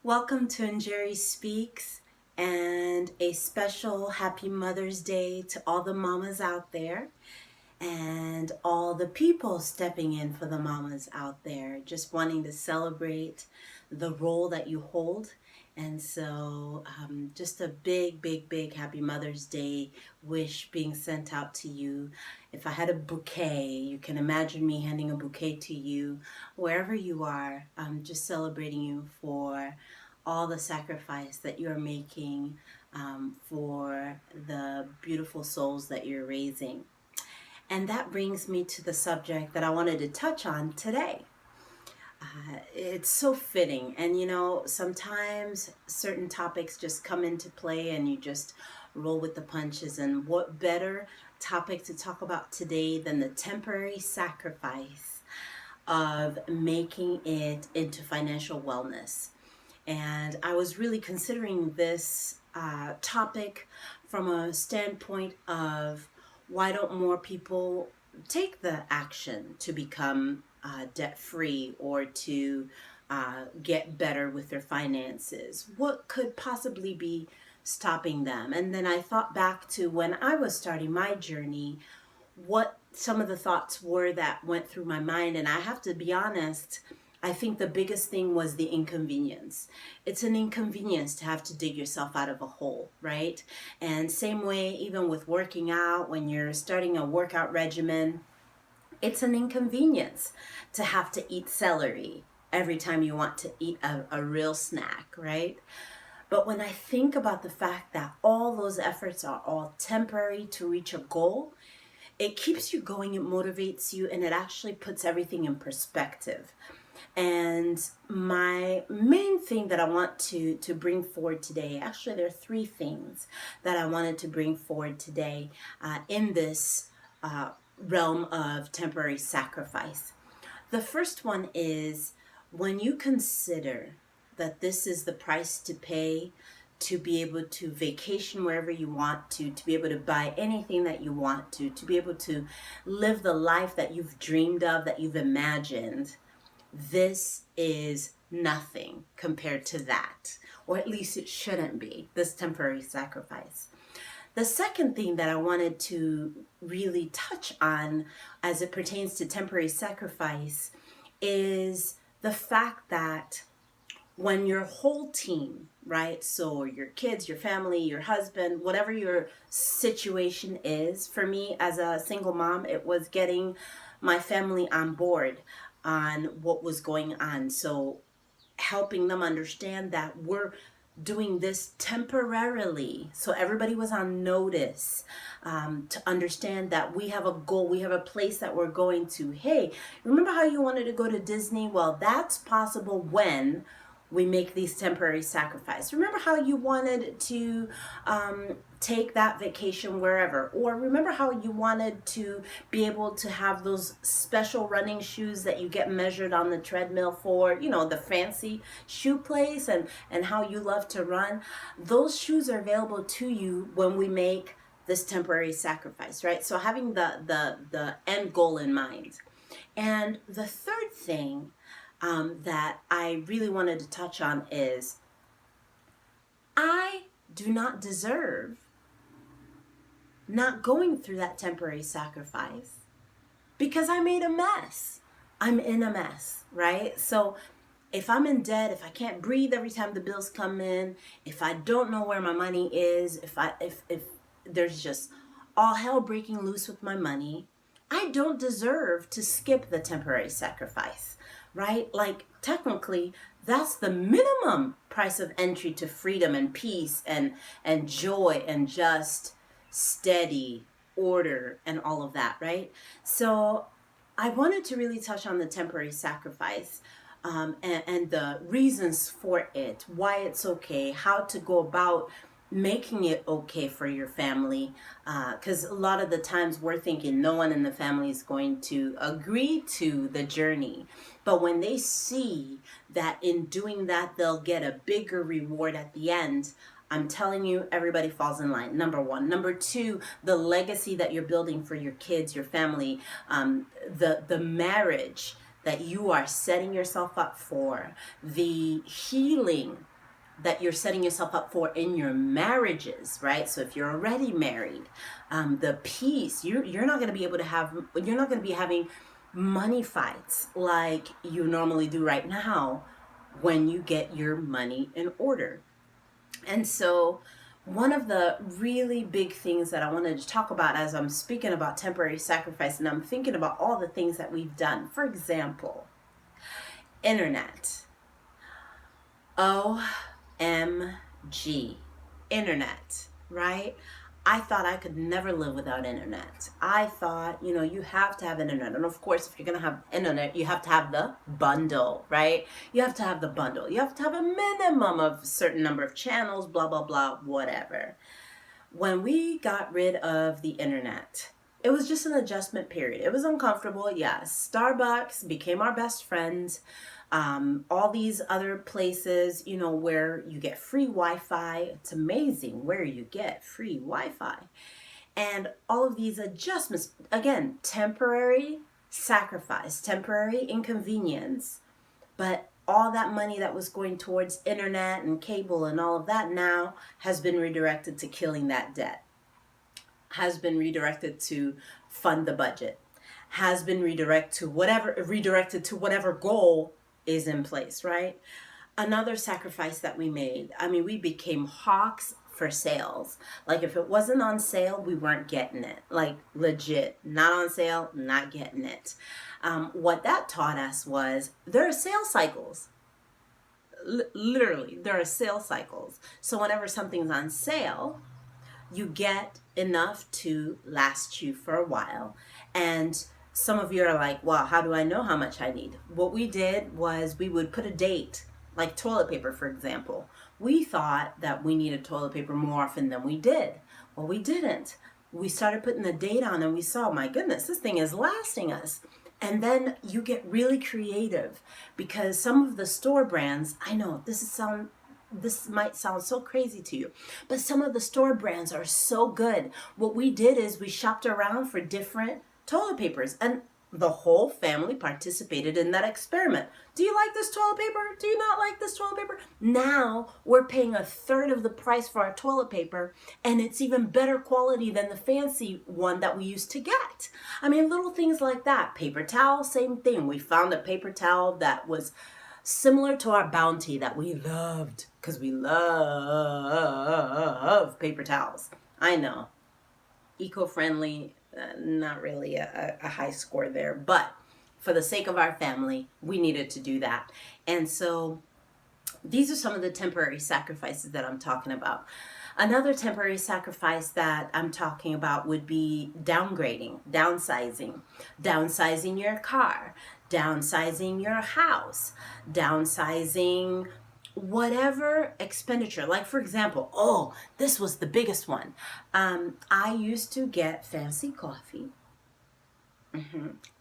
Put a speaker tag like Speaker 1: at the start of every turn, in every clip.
Speaker 1: Welcome to Njeri Speaks and a special happy Mother's Day to all the mamas out there and all the people stepping in for the mamas out there, just wanting to celebrate the role that you hold. And so just a big happy Mother's Day wish being sent out to you. If I had a bouquet, you can imagine me handing a bouquet to you wherever you are. I'm just celebrating you for all the sacrifice that you're making for the beautiful souls that you're raising. And that brings me to the subject that I wanted to touch on today. It's so fitting. And sometimes certain topics just come into play and you just roll with the punches. And what better topic to talk about today than the temporary sacrifice of making it into financial wellness? And I was really considering this topic from a standpoint of why don't more people take the action to become debt-free or to get better with their finances? What could possibly be stopping them? And then I thought back to when I was starting my journey, what some of the thoughts were that went through my mind. And I have to be honest, I think the biggest thing was the inconvenience. It's an inconvenience to have to dig yourself out of a hole, right? And same way, even with working out, when you're starting a workout regimen, it's an inconvenience to have to eat celery every time you want to eat a real snack, right? But when I think about the fact that all those efforts are all temporary to reach a goal, it keeps you going, it motivates you, and it actually puts everything in perspective. And my main thing that I want to bring forward today, actually there are three things that I wanted to bring forward today in this realm of temporary sacrifice. The first one is when you consider that this is the price to pay to be able to vacation wherever you want to be able to buy anything that you want to be able to live the life that you've dreamed of, that you've imagined. This is nothing compared to that, or at least it shouldn't be, this temporary sacrifice. The second thing that I wanted to really touch on as it pertains to temporary sacrifice is the fact that when your whole team, right, so your kids, your family, your husband, whatever your situation is, for me as a single mom, it was getting my family on board on what was going on. So helping them understand that we're doing this temporarily. So everybody was on notice to understand that we have a goal, we have a place that we're going to. Hey, remember how you wanted to go to Disney? Well, that's possible when we make these temporary sacrifices. Remember how you wanted to take that vacation wherever, or remember how you wanted to be able to have those special running shoes that you get measured on the treadmill for, the fancy shoe place, and how you love to run. Those shoes are available to you when we make this temporary sacrifice, right? So having the end goal in mind. And the third thing that I really wanted to touch on is I do not deserve not going through that temporary sacrifice because I made a mess. I'm in a mess, right? So if I'm in debt, if I can't breathe every time the bills come in, if I don't know where my money is, if there's just all hell breaking loose with my money, I don't deserve to skip the temporary sacrifice, right? Like technically, that's the minimum price of entry to freedom and peace and joy and just steady order and all of that, right? So I wanted to really touch on the temporary sacrifice and the reasons for it, why it's okay, how to go about making it okay for your family, because a lot of the times we're thinking no one in the family is going to agree to the journey, but when they see that in doing that they'll get a bigger reward at the end, I'm telling you, everybody falls in line. Number one. Number two, the legacy that you're building for your kids, your family, the marriage that you are setting yourself up for, the healing that you're setting yourself up for in your marriages, right? So if you're already married, the peace, you're not going to be able to have, you're not going to be having money fights like you normally do right now when you get your money in order. And so one of the really big things that I wanted to talk about as I'm speaking about temporary sacrifice, and I'm thinking about all the things that we've done. For example, internet. OMG. Internet, right? I thought I could never live without internet. I thought, you have to have internet. And of course, if you're going to have internet, you have to have the bundle, right? You have to have the bundle. You have to have a minimum of a certain number of channels, blah, blah, blah, whatever. When we got rid of the internet, it was just an adjustment period. It was uncomfortable, yes. Starbucks became our best friends. All these other places, where you get free Wi-Fi. It's amazing where you get free Wi-Fi. And all of these adjustments, again, temporary sacrifice, temporary inconvenience, but all that money that was going towards internet and cable and all of that now has been redirected to killing that debt, has been redirected to fund the budget, has been redirected to whatever goal is in place, right? Another sacrifice that we made, we became hawks for sales. Like if it wasn't on sale, we weren't getting it. Like legit, not on sale, not getting it. What that taught us was there are sales cycles. Literally, there are sales cycles. So whenever something's on sale, you get enough to last you for a while. And some of you are like, well, how do I know how much I need? What we did was we would put a date, like toilet paper, for example. We thought that we needed toilet paper more often than we did. Well, we didn't. We started putting the date on and we saw, my goodness, this thing is lasting us. And then you get really creative because some of the store brands, I know this might sound so crazy to you, but some of the store brands are so good. What we did is we shopped around for different toilet papers, and the whole family participated in that experiment. Do you like this toilet paper? Do you not like this toilet paper? Now we're paying a third of the price for our toilet paper, and it's even better quality than the fancy one that we used to get. Little things like that. Paper towel, same thing. We found a paper towel that was similar to our Bounty that we loved, because we love paper towels. I know, eco-friendly, not really a high score there, but for the sake of our family, we needed to do that. And so these are some of the temporary sacrifices that I'm talking about. Another temporary sacrifice that I'm talking about would be downgrading, downsizing your car, downsizing your house, downsizing whatever expenditure. Like for example, this was the biggest one. I used to get fancy coffee.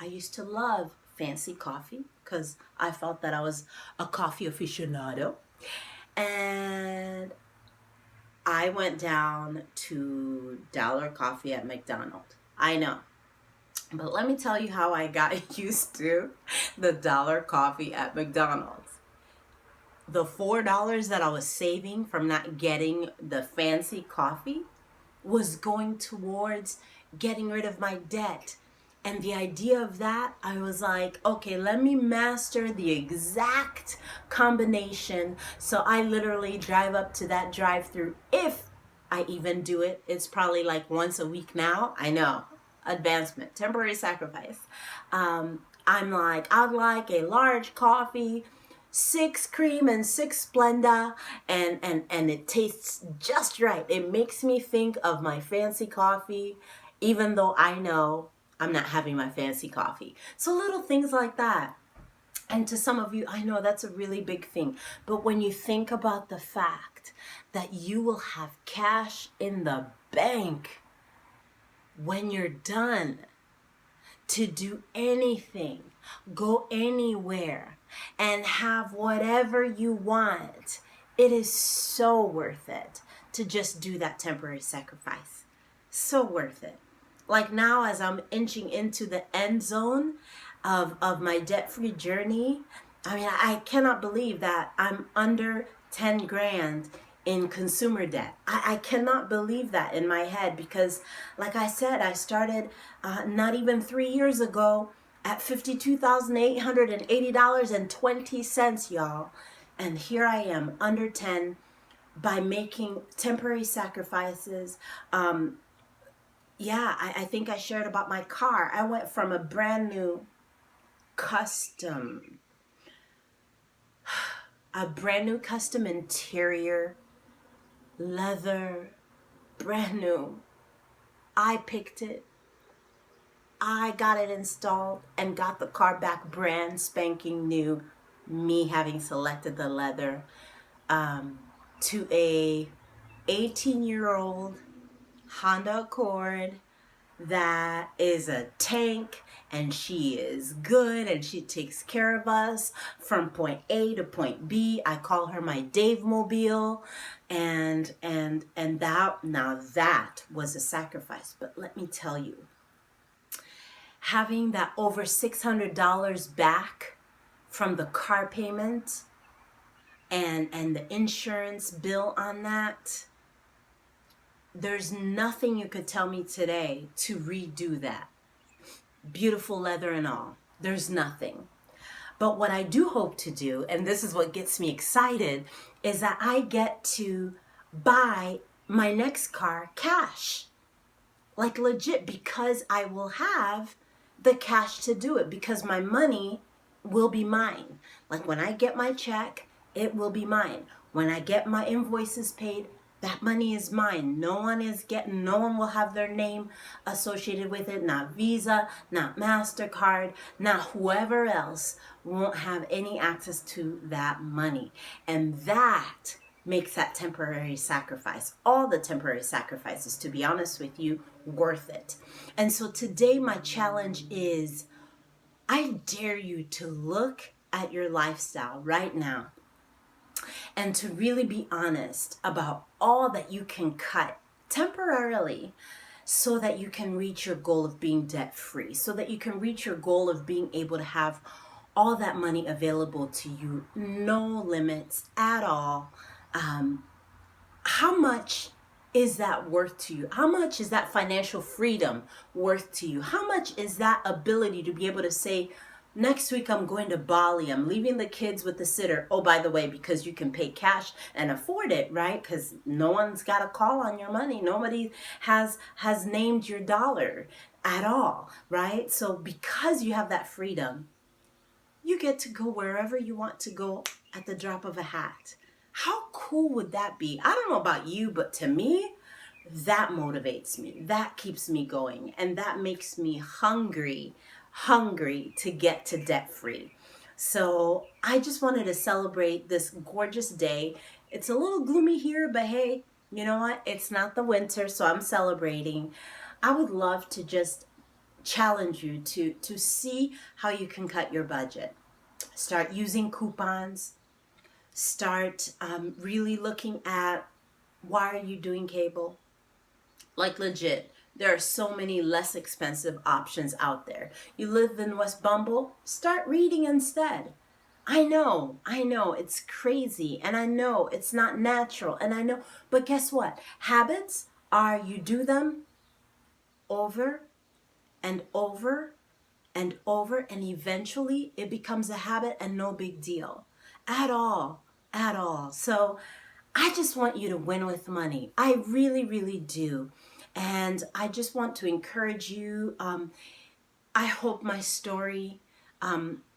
Speaker 1: I used to love fancy coffee because I felt that I was a coffee aficionado. And I went down to dollar coffee at McDonald's. I know. But let me tell you how I got used to the dollar coffee at McDonald's. The $4 that I was saving from not getting the fancy coffee was going towards getting rid of my debt. And the idea of that, I was like, okay, let me master the exact combination. So I literally drive up to that drive-through. If I even do it, it's probably like once a week now. I know, advancement, temporary sacrifice. I'm like, I'd like a large coffee, 6 cream and 6 Splenda, and it tastes just right. It makes me think of my fancy coffee, even though I know I'm not having my fancy coffee. So little things like that. And to some of you, I know that's a really big thing. But when you think about the fact that you will have cash in the bank when you're done to do anything, go anywhere, and have whatever you want, it is so worth it to just do that temporary sacrifice. So worth it. Like now, as I'm inching into the end zone of my debt-free journey, I mean, I cannot believe that I'm under 10 grand in consumer debt. I cannot believe that in my head because, like I said, I started not even 3 years ago at $52,880.20, y'all. And here I am under 10 by making temporary sacrifices. I think I shared about my car. I went from a brand new custom interior, leather, brand new. I picked it. I got it installed and got the car back brand spanking new, me having selected the leather, to a 18-year-old Honda Accord that is a tank, and she is good and she takes care of us from point A to point B. I call her my Dave Mobile, and that was a sacrifice. But let me tell you, having that over $600 back from the car payment and the insurance bill on that, there's nothing you could tell me today to redo that. Beautiful leather and all. There's nothing. But what I do hope to do, and this is what gets me excited, is that I get to buy my next car cash. Like legit, because I will have the cash to do it, because my money will be mine. Like when I get my check, it will be mine. When I get my invoices paid, that money is mine. No one will have their name associated with it. Not Visa, not MasterCard, not whoever else won't have any access to that money. And that makes that temporary sacrifice, all the temporary sacrifices, to be honest with you, worth it. And so today my challenge is, I dare you to look at your lifestyle right now and to really be honest about all that you can cut temporarily so that you can reach your goal of being debt free, so that you can reach your goal of being able to have all that money available to you, no limits at all. How much is that worth to you? How much is that financial freedom worth to you? How much is that ability to be able to say, next week I'm going to Bali, I'm leaving the kids with the sitter. Oh, by the way, because you can pay cash and afford it, right? Because no one's got a call on your money. Nobody has named your dollar at all, right? So because you have that freedom, you get to go wherever you want to go at the drop of a hat. How cool would that be? I don't know about you, but to me, that motivates me. That keeps me going. And that makes me hungry to get to debt free. So I just wanted to celebrate this gorgeous day. It's a little gloomy here, but hey, you know what? It's not the winter, so I'm celebrating. I would love to just challenge you to see how you can cut your budget. Start using coupons. Start really looking at, why are you doing cable? Like legit, there are so many less expensive options out there. You live in West Bumble, start reading instead. I know, it's crazy, and I know it's not natural, and I know, but guess what? Habits are, you do them over and over and over, and eventually it becomes a habit and no big deal at all. So I just want you to win with money. I really, really do. And I just want to encourage you. I hope my story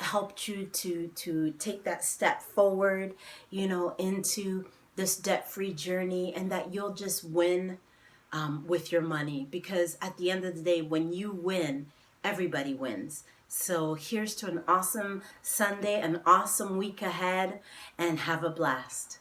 Speaker 1: helped you to take that step forward, into this debt-free journey, and that you'll just win with your money. Because at the end of the day, when you win, everybody wins. So here's to an awesome Sunday, an awesome week ahead, and have a blast.